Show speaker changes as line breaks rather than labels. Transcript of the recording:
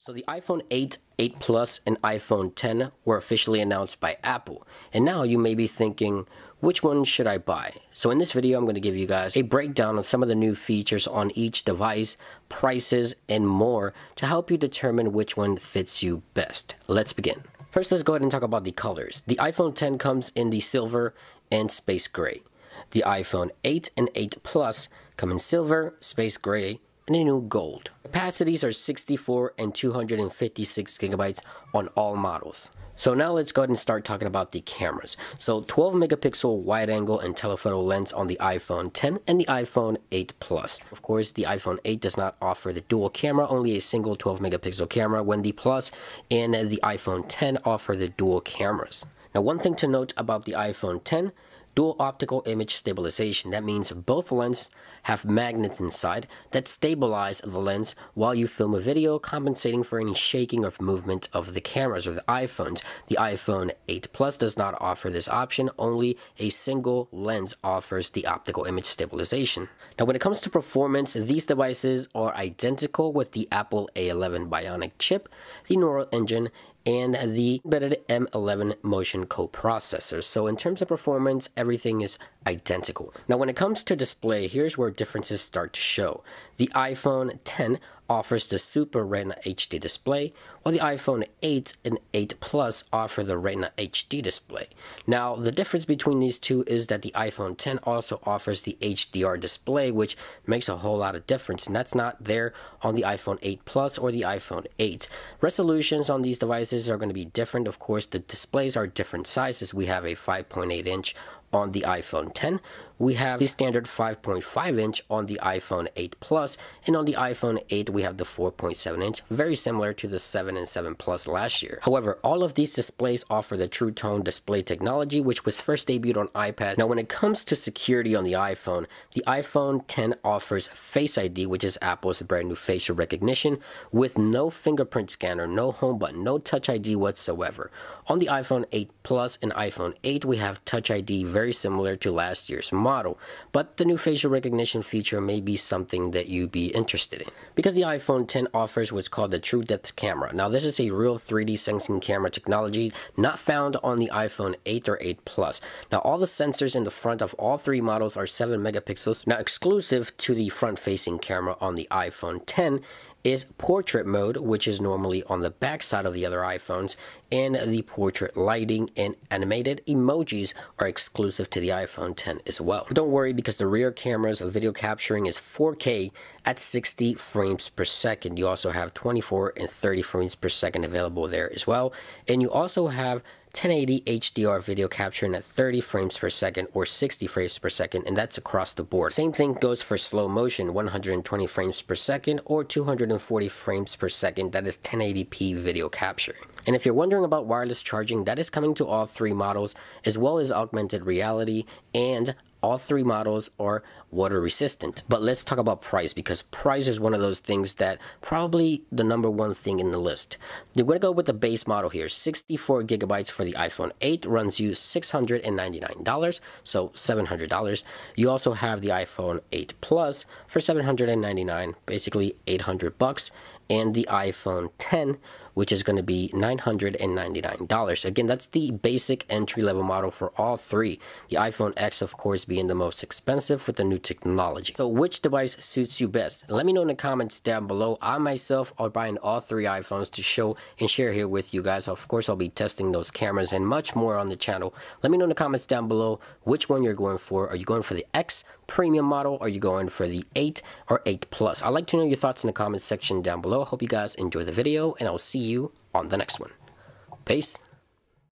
So the iPhone 8, 8 Plus, and iPhone 10 were officially announced by Apple. And now you may be thinking, which one should I buy? So in this video, I'm going to give you guys a breakdown on some of the new features on each device, prices, and more to help you determine which one fits you best. Let's begin. First, let's go ahead and talk about the colors. The iPhone 10 comes in the silver and space gray. The iPhone 8 and 8 Plus come in silver, space gray, and a new gold. Capacities are 64 and 256 gigabytes on all models. So now let's go ahead and start talking about the cameras. So 12 megapixel wide angle and telephoto lens on the iPhone 10 and the iPhone 8 Plus. Of course, the iPhone 8 does not offer the dual camera, only a single 12 megapixel camera, when the Plus and the iPhone 10 offer the dual cameras. Now, one thing to note about the iPhone 10, dual optical image stabilization. That means both lenses have magnets inside that stabilize the lens while you film a video, compensating for any shaking or movement of the cameras or the iPhones. The iPhone 8 Plus does not offer this option, only a single lens offers the optical image stabilization. Now, when it comes to performance, these devices are identical with the Apple A11 Bionic chip, the Neural Engine, and the embedded M11 motion coprocessor. So in terms of performance, everything is identical. Now, when it comes to display, here's where differences start to show. The iPhone 10 offers the Super Retina HD display, while the iPhone 8 and 8 Plus offer the Retina HD display. Now, the difference between these two is that the iPhone 10 also offers the HDR display, which makes a whole lot of difference, and that's not there on the iPhone 8 Plus or the iPhone 8. Resolutions on these devices are going to be different. Of course, the displays are different sizes. We have a 5.8 inch on the iPhone 10. We have the standard 5.5 inch on the iPhone 8 Plus, and on the iPhone 8 we have the 4.7 inch, very similar to the 7 and 7 Plus last year. However, all of these displays offer the True Tone display technology, which was first debuted on iPad. Now, when it comes to security on the iPhone 10 offers Face ID, which is Apple's brand new facial recognition, with no fingerprint scanner, no home button, no Touch ID whatsoever. On the iPhone 8 Plus and iPhone 8, we have Touch ID, very similar to last year's model, but the new facial recognition feature may be something that you'd be interested in, because the iPhone 10 offers what's called the True Depth camera. Now, this is a real 3D sensing camera technology not found on the iPhone 8 or 8 Plus. Now, all the sensors in the front of all three models are 7 megapixels. Now, exclusive to the front-facing camera on the iPhone 10 is portrait mode, which is normally on the back side of the other iPhones, and the portrait lighting and animated emojis are exclusive to the iPhone 10 as well. But don't worry, because the rear camera's video capturing is 4K at 60 frames per second. You also have 24 and 30 frames per second available there as well, and you also have 1080 HDR video capturing at 30 frames per second or 60 frames per second, and that's across the board. Same thing goes for slow motion, 120 frames per second or 240 frames per second. That is 1080p video capture. And if you're wondering about wireless charging, that is coming to all three models, as well as augmented reality, and all three models are water resistant. But let's talk about price, because price is one of those things that probably the #1 thing in the list. You're going to go with the base model here. 64 gigabytes for the iPhone 8 runs you $699, so $700. You also have the iPhone 8 Plus for $799, basically $800, and the iPhone 10, which is going to be $999. Again, that's the basic entry-level model for all three. The iPhone X, of course, being the most expensive with the new technology. So which device suits you best? Let me know in the comments down below. I myself are buying all three iPhones to show and share here with you guys. Of course, I'll be testing those cameras and much more on the channel. Let me know in the comments down below which one you're going for. Are you going for the X premium model? Are you going for the 8 or 8 Plus? I'd like to know your thoughts in the comments section down below. Hope you guys enjoy the video, and I'll see you on the next one. Peace.